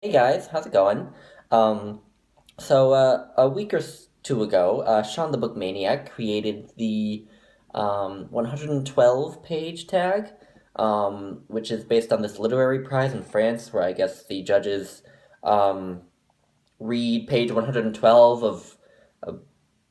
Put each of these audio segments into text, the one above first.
Hey guys, how's it going? Um, a week or two ago, Sean the Book Maniac created the 112 page tag, which is based on this literary prize in France, where I guess the judges um, read page 112 of a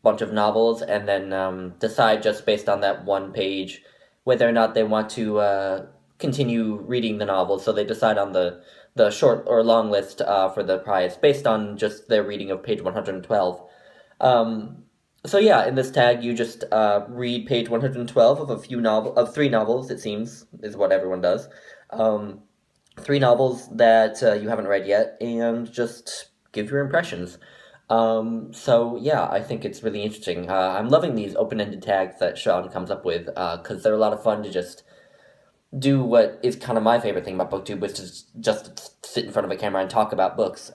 bunch of novels and then decide just based on that one page whether or not they want to continue reading the novel. So they decide on the short or long list for the prize based on just their reading of page 112. Um, so yeah, in this tag, you just read page 112 of three novels. It seems is what everyone does. Um, Three novels that you haven't read yet, and just give your impressions. So yeah, I think it's really interesting. I'm loving these open-ended tags that Sean comes up with because they're a lot of fun to just do what is kind of my favorite thing about BookTube, which is just sit in front of a camera and talk about books.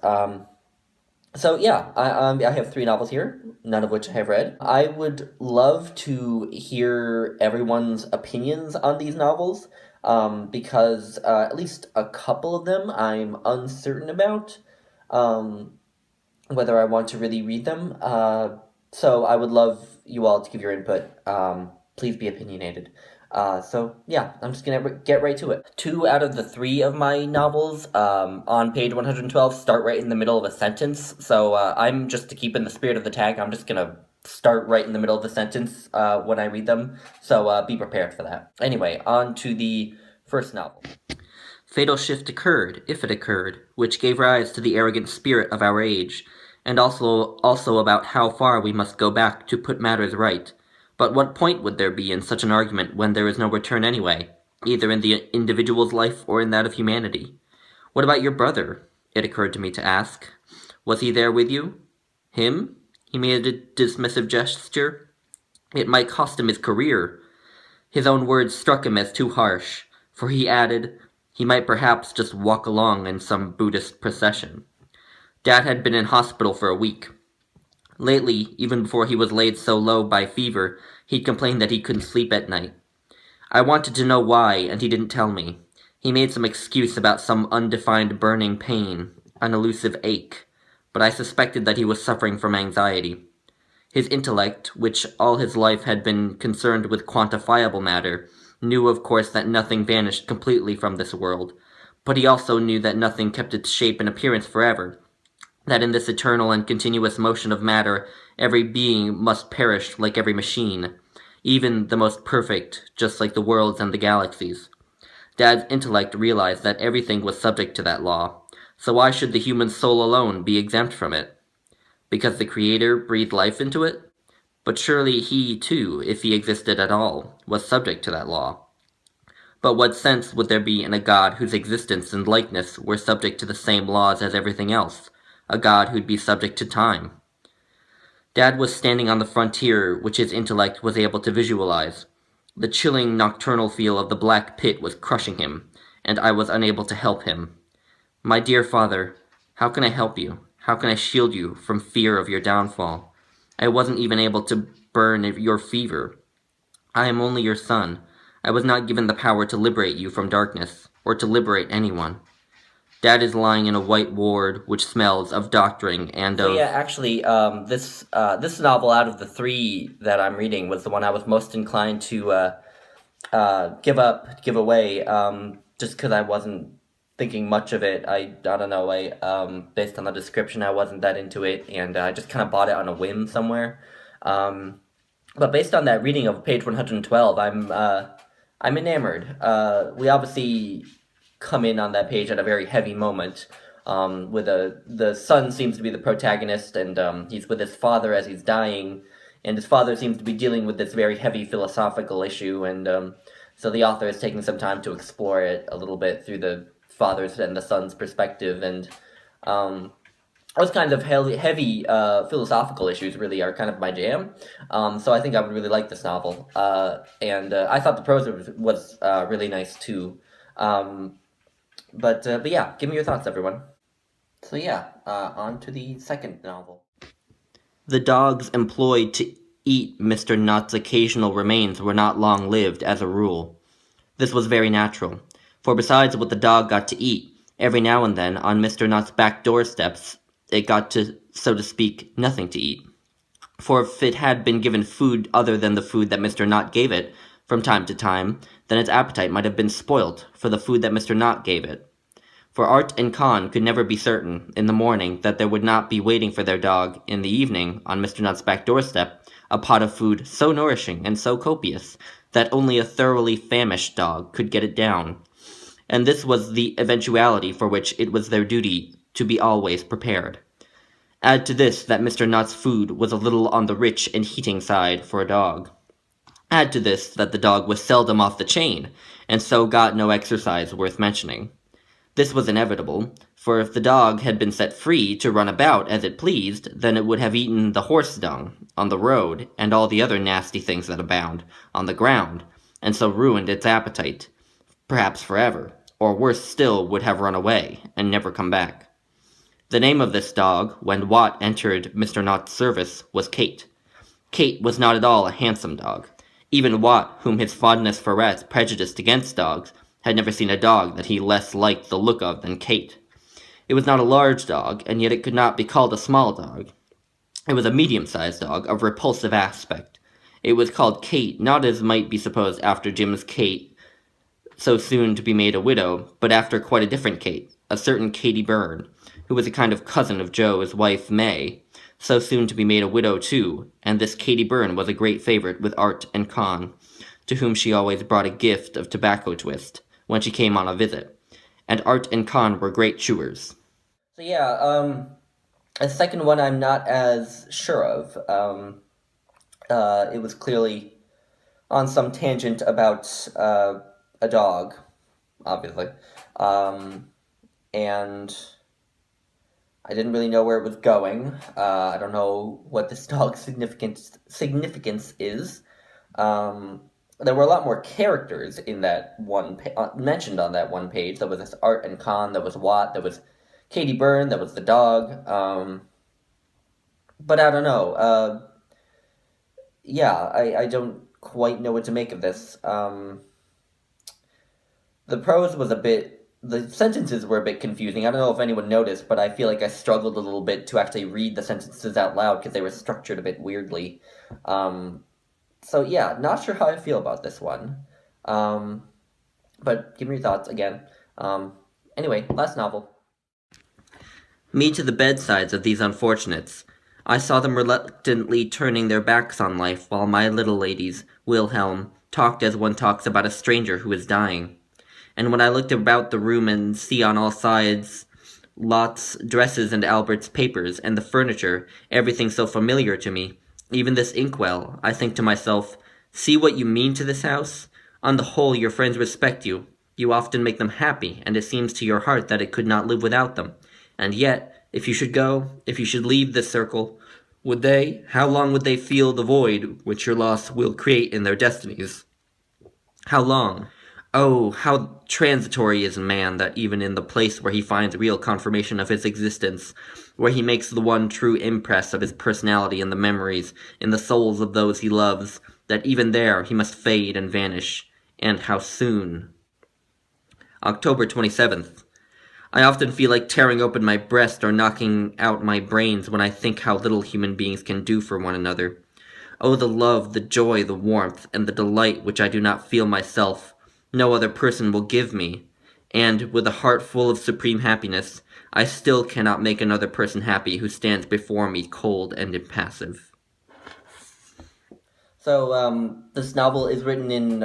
So yeah, I have three novels here, none of which I have read. I would love to hear everyone's opinions on these novels, because at least a couple of them I'm uncertain about, um, whether I want to really read them. So I would love you all to give your input. Please be opinionated. So yeah, I'm just gonna get right to it. Two out of the three of my novels, on page 112, start right in the middle of a sentence. So I'm just to keep in the spirit of the tag. I'm just gonna start right in the middle of the sentence when I read them. So be prepared for that. Anyway, on to the first novel. Fatal shift occurred, if it occurred, which gave rise to the arrogant spirit of our age, and also about how far we must go back to put matters right. But what point would there be in such an argument when there is no return anyway, either in the individual's life or in that of humanity? What about your brother? It occurred to me to ask. Was he there with you? Him? He made a dismissive gesture. It might cost him his career. His own words struck him as too harsh, for he added, he might perhaps just walk along in some Buddhist procession. Dad had been in hospital for a week. Lately, even before he was laid so low by fever, he'd complained that he couldn't sleep at night. I wanted to know why, and he didn't tell me. He made some excuse about some undefined burning pain, an elusive ache, but I suspected that he was suffering from anxiety. His intellect, which all his life had been concerned with quantifiable matter, knew of course that nothing vanished completely from this world, but he also knew that nothing kept its shape and appearance forever, that in this eternal and continuous motion of matter every being must perish like every machine, even the most perfect, just like the worlds and the galaxies. Dad's intellect realized that everything was subject to that law, so why should the human soul alone be exempt from it? Because the Creator breathed life into it? But surely he, too, if he existed at all, was subject to that law. But what sense would there be in a God whose existence and likeness were subject to the same laws as everything else? A God who'd be subject to time? Dad was standing on the frontier which his intellect was able to visualize. The chilling nocturnal feel of the black pit was crushing him, and I was unable to help him. My dear father, how can I help you? How can I shield you from fear of your downfall? I wasn't even able to burn your fever. I am only your son. I was not given the power to liberate you from darkness, or to liberate anyone. Dad is lying in a white ward which smells of doctoring and So yeah, actually, this novel out of the three that I'm reading was the one I was most inclined to give away, just because I wasn't thinking much of it. I don't know, based on the description, I wasn't that into it, and I just kind of bought it on a whim somewhere. Um, but based on that reading of page 112, I'm enamored. We obviously come in on that page at a very heavy moment. With the son seems to be the protagonist, and he's with his father as he's dying, and his father seems to be dealing with this very heavy philosophical issue, and so the author is taking some time to explore it a little bit through the father's and the son's perspective, and um, those kinds of heavy philosophical issues really are kind of my jam. So I think I would really like this novel, and I thought the prose was really nice too. Um, but yeah, give me your thoughts, everyone. So yeah, on to the second novel. The dogs employed to eat Mr. Nutt's occasional remains were not long lived, as a rule. This was very natural, for besides what the dog got to eat, Every now and then, on Mr. Knott's back doorsteps, it got to, so to speak, nothing to eat. For if it had been given food other than the food that Mr. Knott gave it, from time to time, then its appetite might have been spoilt for the food that Mr. Knott gave it. For Art and Con could never be certain, in the morning, that there would not be waiting for their dog, in the evening, on Mr. Knott's back doorstep, a pot of food so nourishing and so copious that only a thoroughly famished dog could get it down. And this was the eventuality for which it was their duty to be always prepared. Add to this that Mr. Knott's food was a little on the rich and heating side for a dog. Add to this that the dog was seldom off the chain, and so got no exercise worth mentioning. This was inevitable, for if the dog had been set free to run about as it pleased, then it would have eaten the horse dung on the road, and all the other nasty things that abound on the ground, and so ruined its appetite, perhaps forever, or worse still, would have run away, and never come back. The name of this dog, when Watt entered Mr. Knott's service, was Kate. Kate was not at all a handsome dog. Even Watt, whom his fondness for rats prejudiced against dogs, had never seen a dog that he less liked the look of than Kate. It was not a large dog, and yet it could not be called a small dog. It was a medium-sized dog, of repulsive aspect. It was called Kate, not as might be supposed after Jim's Kate, so soon to be made a widow, but after quite a different Kate, a certain Katy Byrne, who was a kind of cousin of Joe's wife May, so soon to be made a widow too, and this Katy Byrne was a great favorite with Art and Con, to whom she always brought a gift of tobacco twist when she came on a visit, and Art and Con were great chewers. So yeah, a second one I'm not as sure of. It was clearly on some tangent about a dog, obviously, and I didn't really know where it was going. I don't know what this dog's significance is. There were a lot more characters in that one mentioned on that one page. There was this Art and Con, there was Watt, there was Katy Byrne, there was the dog. But I don't know. Yeah, I don't quite know what to make of this. The prose was the sentences were a bit confusing. I don't know if anyone noticed, but I feel like I struggled a little bit to actually read the sentences out loud because they were structured a bit weirdly. So yeah, not sure how I feel about this one. But give me your thoughts again. Anyway, last novel. Me to the bedsides of these unfortunates. I saw them reluctantly turning their backs on life while my little ladies, Wilhelm, talked as one talks about a stranger who is dying. And when I looked about the room and see on all sides Lot's dresses and Albert's papers and the furniture, everything so familiar to me, even this inkwell, I think to myself, see what you mean to this house? On the whole, your friends respect you. You often make them happy, and it seems to your heart that it could not live without them. And yet, if you should go, if you should leave this circle, how long would they feel the void which your loss will create in their destinies? How long? Oh, how transitory is man, that even in the place where he finds real confirmation of his existence, where he makes the one true impress of his personality in the memories, in the souls of those he loves, that even there he must fade and vanish, and how soon. October 27th. I often feel like tearing open my breast or knocking out my brains when I think how little human beings can do for one another. Oh, the love, the joy, the warmth, and the delight which I do not feel myself, no other person will give me, and, with a heart full of supreme happiness, I still cannot make another person happy who stands before me cold and impassive. So, this novel is written in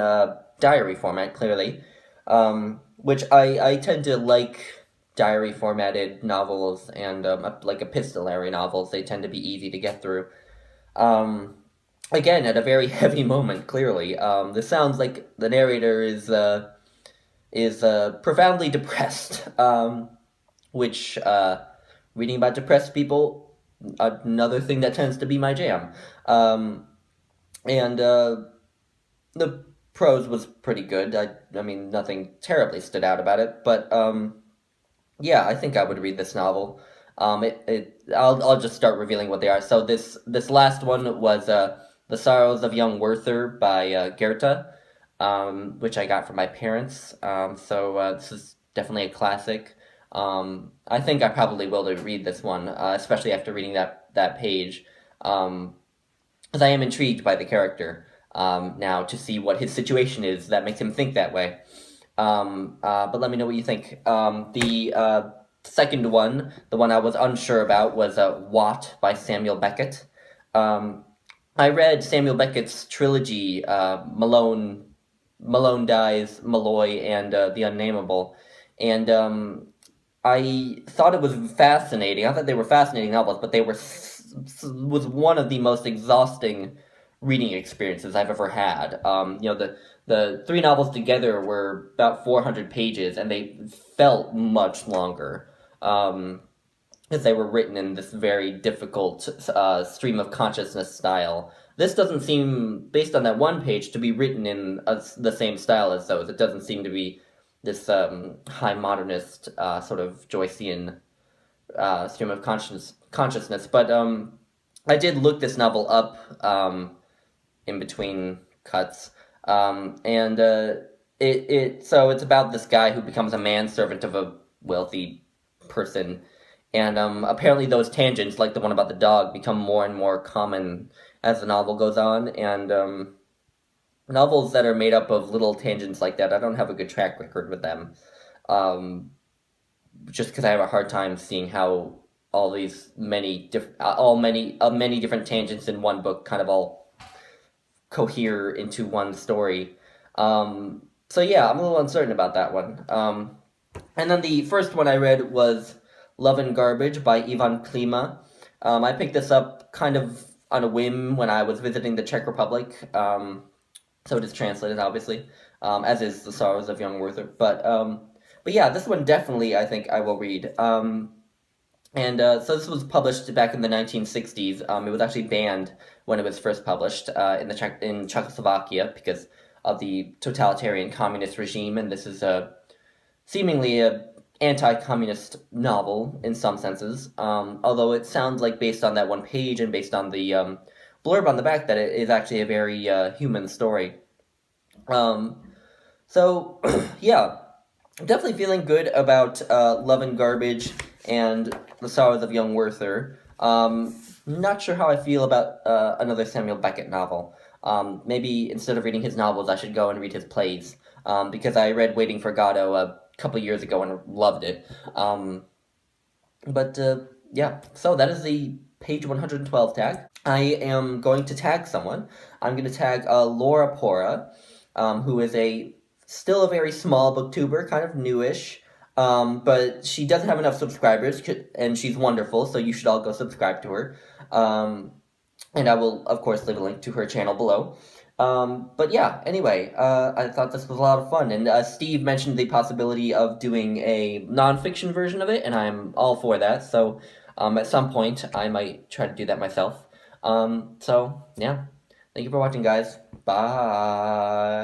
diary format, clearly, which I tend to like diary formatted novels and like epistolary novels. They tend to be easy to get through. Again, at a very heavy moment, clearly. This sounds like the narrator is profoundly depressed, which, reading about depressed people, another thing that tends to be my jam. And the prose was pretty good. I mean, nothing terribly stood out about it, but yeah, I think I would read this novel. I'll just start revealing what they are. So this last one was The Sorrows of Young Werther by Goethe, which I got from my parents. So this is definitely a classic. I think I probably will to read this one, especially after reading that page, because I am intrigued by the character now to see what his situation is that makes him think that way. But let me know what you think. The second one, the one I was unsure about, was Watt by Samuel Beckett. Um, I read Samuel Beckett's trilogy, Malone Dies, Malloy, and The Unnameable, and I thought it was fascinating. I thought they were fascinating novels, but they was one of the most exhausting reading experiences I've ever had. The three novels together were about 400 pages, and they felt much longer. Because they were written in this very difficult stream of consciousness style. This doesn't seem, based on that one page, to be written in the same style as those. It doesn't seem to be this high modernist sort of Joycean stream of consciousness. But I did look this novel up in between cuts, and so it's about this guy who becomes a manservant of a wealthy person, and apparently those tangents, like the one about the dog, become more and more common as the novel goes on, and novels that are made up of little tangents like that, I don't have a good track record with them. Just because I have a hard time seeing how all these many different tangents in one book kind of all cohere into one story. So yeah, I'm a little uncertain about that one. And then the first one I read was Love and Garbage by Ivan Klima. I picked this up kind of on a whim when I was visiting the Czech Republic. So it is translated, obviously, as is The Sorrows of Young Werther. But yeah, this one definitely I think I will read. So this was published back in the 1960s. It was actually banned when it was first published in Czechoslovakia because of the totalitarian communist regime, and this is seemingly a anti-communist novel in some senses. Although it sounds like, based on that one page and based on the blurb on the back, that it is actually a very human story. So yeah, I'm definitely feeling good about Love and Garbage and The Sorrows of Young Werther. Not sure how I feel about another Samuel Beckett novel. Maybe instead of reading his novels, I should go and read his plays, because I read Waiting for Godot a couple years ago and loved it. Yeah, so that is the page 112 tag. I am going to tag someone. I'm going to tag Laura Pora, who is still a very small booktuber, kind of newish, but she doesn't have enough subscribers, and she's wonderful, so you should all go subscribe to her. And I will, of course, leave a link to her channel below. But yeah, anyway, I thought this was a lot of fun, and Steve mentioned the possibility of doing a nonfiction version of it, and I'm all for that, so at some point I might try to do that myself. So yeah, thank you for watching, guys. Bye!